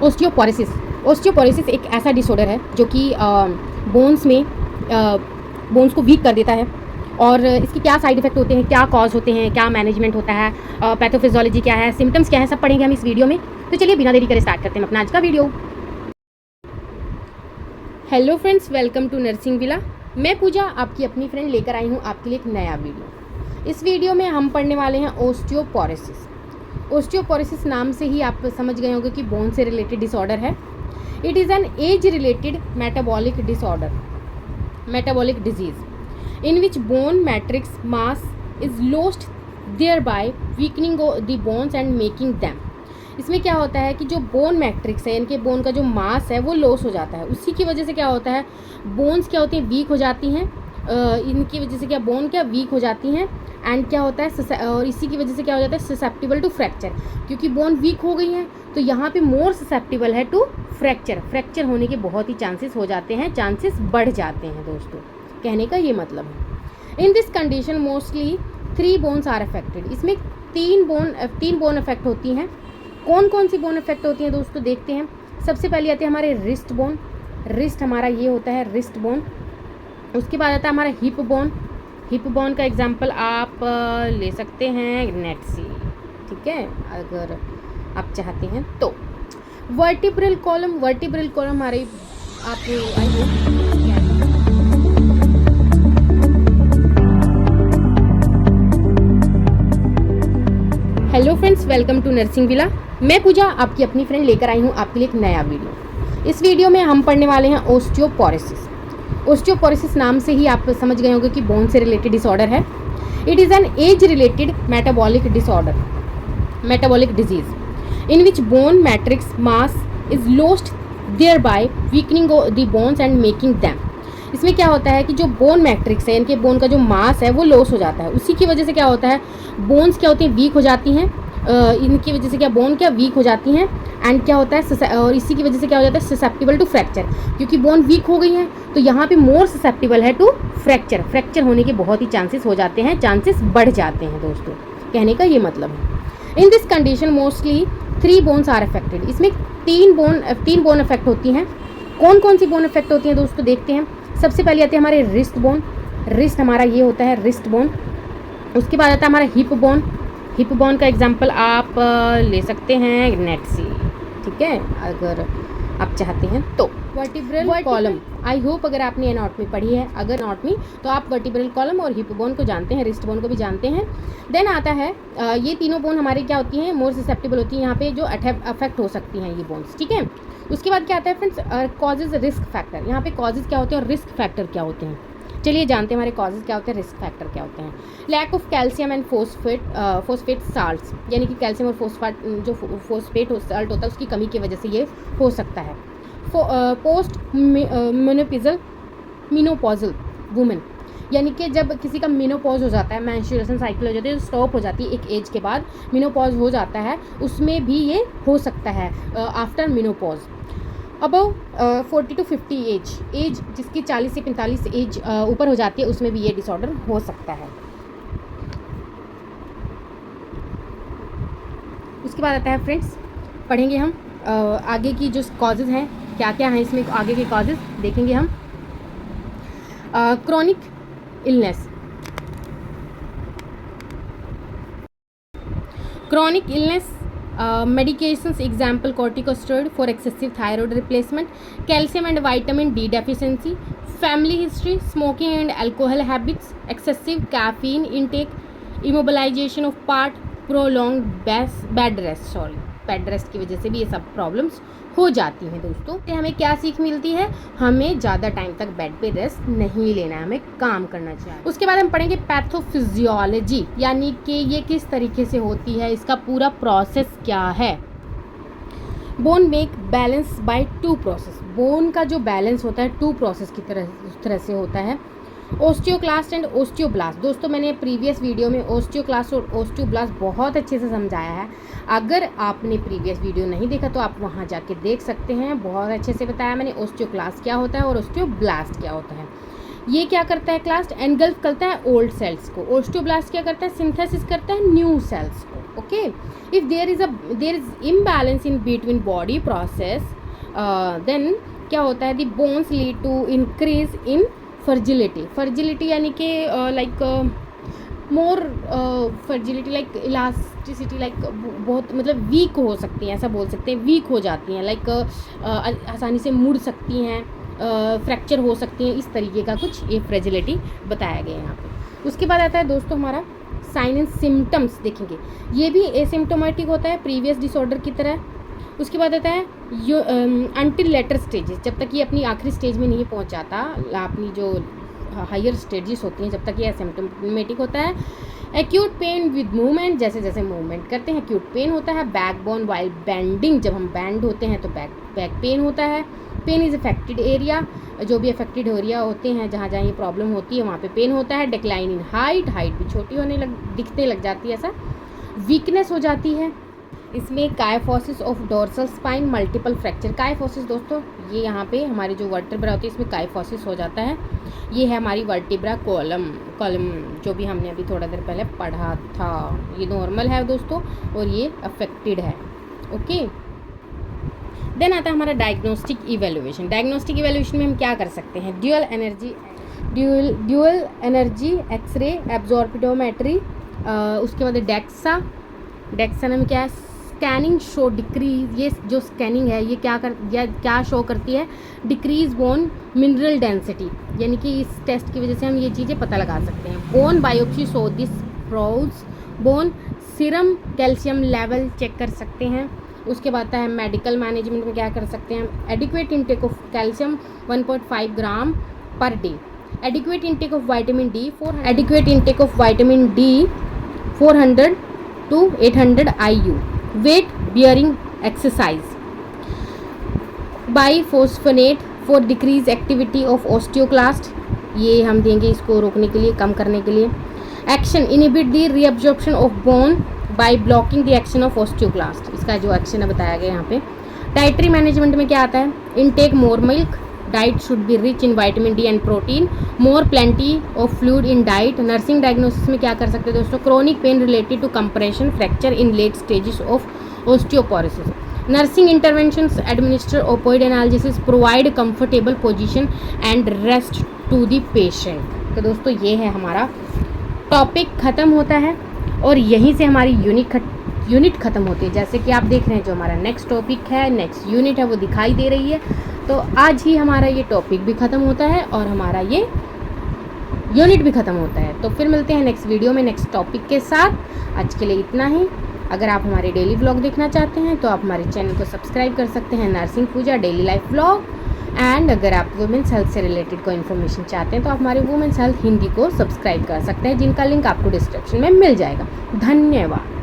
Osteoporosis. Osteoporosis एक ऐसा disorder है जो कि बोन्स को वीक कर देता है। और इसके क्या साइड इफ़ेक्ट होते हैं, क्या कॉज होते हैं, क्या मैनेजमेंट होता है, पैथोफिजियोलॉजी क्या है, सिम्टम्स क्या है, सब पढ़ेंगे हम इस वीडियो में। तो चलिए बिना देरी करे स्टार्ट करते हैं अपना आज का video. Hello friends, welcome to Nursing Villa. मैं पूजा आपकी अपनी फ्रेंड लेकर आई हूँ आपके लिए एक नया वीडियो। इस वीडियो में हम पढ़ने वाले हैं ओस्टियोपोरोसिस। ओस्टियोपोरोसिस नाम से ही आप समझ गए होंगे कि बोन से रिलेटेड डिसऑर्डर है। It is an age related metabolic disorder, metabolic disease in which bone matrix mass is lost, thereby weakening the bones and making them। इसमें क्या होता है कि जो बोन मैट्रिक्स है, इनके बोन का जो मास है वो लॉस हो जाता है। उसी की वजह से क्या होता है, बोन्स क्या होती हैं, वीक हो जाती हैं। इनकी वजह से क्या बोन क्या वीक हो जाती हैं एंड क्या होता है, और इसी की वजह से क्या हो जाता है, ससेप्टिबल टू फ्रैक्चर। क्योंकि बोन वीक हो गई हैं तो यहाँ पे मोर ससेप्टिबल है टू फ्रैक्चर। फ्रैक्चर होने के बहुत ही चांसेस हो जाते हैं, चांसेस बढ़ जाते हैं दोस्तों, कहने का ये मतलब है। In this condition mostly 3 bones are affected. इसमें तीन बोन अफेक्ट होती हैं। कौन कौन सी बोन अफेक्ट होती हैं दोस्तों, देखते हैं। सबसे पहले आते हैं हमारे रिस्ट बोन। रिस्ट हमारा ये होता है रिस्ट बोन। उसके बाद आता है हमारा हिप बोन। हिप बोन का एग्जांपल आप ले सकते हैं नेट से, ठीक है, अगर आप चाहते हैं तो। वर्टिब्रल कॉलम, वर्टिब्रल कॉलम हमारे आप hello friends, welcome to Nursing Villa. मैं पूजा आपकी अपनी फ्रेंड लेकर आई हूँ आपके लिए एक नया वीडियो। इस वीडियो में हम पढ़ने वाले हैं ओस्टियोपोरोसिस। ओस्टियोपोरोसिस नाम से ही आप समझ गए होंगे कि बोन से रिलेटेड डिसऑर्डर है। It is an age related metabolic disorder, metabolic disease in which bone matrix mass is lost, thereby weakening the bones and making them। इसमें क्या होता है कि जो बोन मैट्रिक्स है, इनके बोन का जो मास है वो लॉस हो जाता है। उसी की वजह से क्या होता है, बोन्स क्या होती हैं, वीक हो जाती हैं। इनकी वजह से क्या बोन क्या वीक हो जाती हैं एंड क्या होता है, और इसी की वजह से क्या हो जाता है, ससेप्टिबल टू फ्रैक्चर। क्योंकि बोन वीक हो गई हैं तो यहाँ पे मोर ससेप्टिबल है टू फ्रैक्चर। फ्रैक्चर होने के बहुत ही चांसेस हो जाते हैं, चांसेस बढ़ जाते हैं दोस्तों, कहने का ये मतलब है। In this condition mostly 3 bones are affected. इसमें तीन बोन अफेक्ट होती हैं। कौन कौन सी बोन अफेक्ट होती हैं दोस्तों, देखते हैं। सबसे पहले आते हैं हमारे रिस्ट बोन। रिस्ट हमारा ये होता है रिस्ट बोन। उसके बाद आता है हमारा हिप बोन। हिप बोन का एग्जांपल आप ले सकते हैं नेट से, ठीक है, अगर आप चाहते हैं तो। वर्टिब्रल कॉलम, आई होप अगर आपने एनाटॉमी पढ़ी है, अगर एनाटॉमी तो आप वर्टिब्रल कॉलम और हिप बोन को जानते हैं, रिस्ट बोन को भी जानते हैं। देन आता है ये तीनों बोन हमारी क्या होती हैं, मोर ससेप्टिबल होती हैं, यहाँ पे जो अफेक्ट हो सकती हैं ये बोन्स, ठीक है। उसके बाद क्या आता है फ्रेंड्स, कॉजेज, रिस्क फैक्टर। यहाँ पे कॉजेज क्या होते हैं और रिस्क फैक्टर क्या होते हैं, चलिए जानते हैं हमारे कॉजेज क्या होते हैं, रिस्क फैक्टर क्या होते हैं। Lack of calcium and phosphate salts, यानी कि कैल्शियम और फोस्फेट साल्ट होता है उसकी कमी की वजह से ये हो सकता है। पोस्ट मिनोपॉजल वुमेन, यानी कि जब किसी का मिनोपॉज हो जाता है, मेंस्ट्रुएशन साइकिल हो जाती है, स्टॉप हो जाती है एक एज के बाद, मिनोपॉज हो जाता है, उसमें भी ये हो सकता है after menopause. Above 40 to 50 age जिसकी 40 से 45 एज ऊपर हो जाती है, उसमें भी ये डिसऑर्डर हो सकता है। उसके बाद आता है फ्रेंड्स, पढ़ेंगे हम आगे की जो कॉजेज़ हैं, क्या क्या हैं इसमें, आगे के कॉजेज़ देखेंगे हम। Chronic illness, chronic illness medications example corticosteroid for excessive thyroid replacement, calcium and vitamin D deficiency, family history, smoking and alcohol habits, excessive caffeine intake, immobilization of part, prolonged bed rest की वजह से भी ये सब problems हो जाती हैं दोस्तों। तो हमें क्या सीख मिलती है, हमें ज़्यादा टाइम तक बेड पे रेस्ट नहीं लेना है, हमें काम करना चाहिए। उसके बाद हम पढ़ेंगे पैथोफिजियोलॉजी, यानी कि ये किस तरीके से होती है, इसका पूरा प्रोसेस क्या है। Bone make balance bye 2 process. Bone का जो बैलेंस होता है 2 प्रोसेस की तरह से होता है। Osteoclast and osteoblast. दोस्तों मैंने प्रीवियस वीडियो में ओस्टियोक्लास्ट और ओस्टियोब्लास्ट बहुत अच्छे से समझाया है। अगर आपने प्रीवियस वीडियो नहीं देखा तो आप वहाँ जाके देख सकते हैं, बहुत अच्छे से बताया मैंने ओस्टियोक्लास्ट क्या होता है और ओस्टियोब्लास्ट क्या होता है। ये क्या करता है, क्लास्ट एनगल्फ करता है ओल्ड सेल्स को। ओस्टियोब्लास्ट क्या करता है, सिंथेसिस करता है न्यू सेल्स को। Okay. If there is imbalance in between body process, then क्या होता है, the bones lead to increase in fragility यानी कि like more fragility like elasticity, like बहुत मतलब वीक हो सकती हैं, ऐसा बोल सकते हैं, वीक हो जाती हैं, लाइक आसानी से मुड़ सकती हैं, फ्रैक्चर हो सकती हैं, इस तरीके का कुछ ये फ्रेजिलिटी बताया गया है यहाँ पे. उसके बाद आता है दोस्तों हमारा साइन एंड सिम्टम्स. देखेंगे ये भी एसिम्टोमेटिक होता है प्रीवियस डिसऑर्डर की तरह. उसके बाद आता है अनटिल लेटर स्टेजेस, जब तक ये अपनी आखिरी स्टेज में नहीं पहुँच जाता, अपनी जो हायर स्टेजेस होती हैं, जब तक ये एसिम्टोमेटिक होता है. एक्यूट पेन विद मूवमेंट, जैसे जैसे मूवमेंट करते हैं एक्यूट पेन होता है. बैक बोन वाइल बेंडिंग, जब हम बैंड होते हैं तो बैक पेन होता है. पेन इज़ अफेक्टेड एरिया, जो भी अफेक्टेड एरिया होते हैं जहाँ जहाँ ये प्रॉब्लम होती है वहाँ पे पेन होता है. डिक्लाइन इन हाइट भी छोटी होने दिखने लग जाती है, ऐसा वीकनेस हो जाती है. इसमें kyphosis of dorsal spine, multiple fracture. Kyphosis दोस्तों ये यहाँ पे हमारी जो वर्टिब्रा होती है इसमें काइफोसिस हो जाता है. ये है हमारी वर्टिब्रा कॉलम, जो भी हमने अभी थोड़ा देर पहले पढ़ा था. ये नॉर्मल है दोस्तों और ये अफेक्टेड है. ओके. देन आता है हमारा डायग्नोस्टिक इवेल्युएशन. डायग्नोस्टिक इवेल्युएशन में हम क्या कर सकते हैं, ड्यूअल एनर्जी एक्सरे एब्जॉर्बिडोमेट्री. उसके बाद डेक्सा में क्या है, स्कैनिंग शो डिक्रीज. ये जो स्कैनिंग है ये क्या शो करती है, डिक्रीज बोन मिनरल डेंसिटी, यानी कि इस टेस्ट की वजह से हम ये चीज़ें पता लगा सकते हैं. Bone biopsy show this pros bone serum calcium level check कर सकते हैं. उसके बाद है मेडिकल मैनेजमेंट में क्या कर सकते हैं, adequate intake of calcium 1.5 gram per day. Adequate intake of vitamin D 400 to 800 IU. weight bearing exercise. Biphosphonate for decrease activity of osteoclast, ये हम देंगे इसको रोकने के लिए, कम करने के लिए. Action inhibit the reabsorption of bone by blocking the action of osteoclast. इसका जो एक्शन है बताया गया यहाँ पे. डाइटरी मैनेजमेंट में क्या आता है, intake more milk, diet should be rich in vitamin D and protein, more plenty of fluid in diet. Nursing diagnosis में क्या कर सकते हैं दोस्तों, chronic pain related to compression fracture in late stages of osteoporosis. Nursing interventions administer opioid analgesics, provide comfortable position and rest to the patient. तो दोस्तों ये है हमारा टॉपिक, ख़त्म होता है और यहीं से हमारी यूनिट ख़त्म होती है. जैसे कि आप देख रहे हैं जो हमारा नेक्स्ट टॉपिक है, नेक्स्ट यूनिट है वो दिखाई दे रही है. तो आज ही हमारा ये टॉपिक भी ख़त्म होता है और हमारा ये यूनिट भी ख़त्म होता है. तो फिर मिलते हैं नेक्स्ट वीडियो में नेक्स्ट टॉपिक के साथ. आज के लिए इतना ही. अगर आप हमारे डेली व्लॉग देखना चाहते हैं तो आप हमारे चैनल को सब्सक्राइब कर सकते हैं, nursing Pooja daily life vlog. And अगर आप वुमेंस हेल्थ से रिलेटेड कोई इन्फॉर्मेशन चाहते हैं तो आप हमारे वुमेंस हेल्थ हिंदी को सब्सक्राइब कर सकते हैं, जिनका लिंक आपको डिस्क्रिप्शन में मिल जाएगा. धन्यवाद.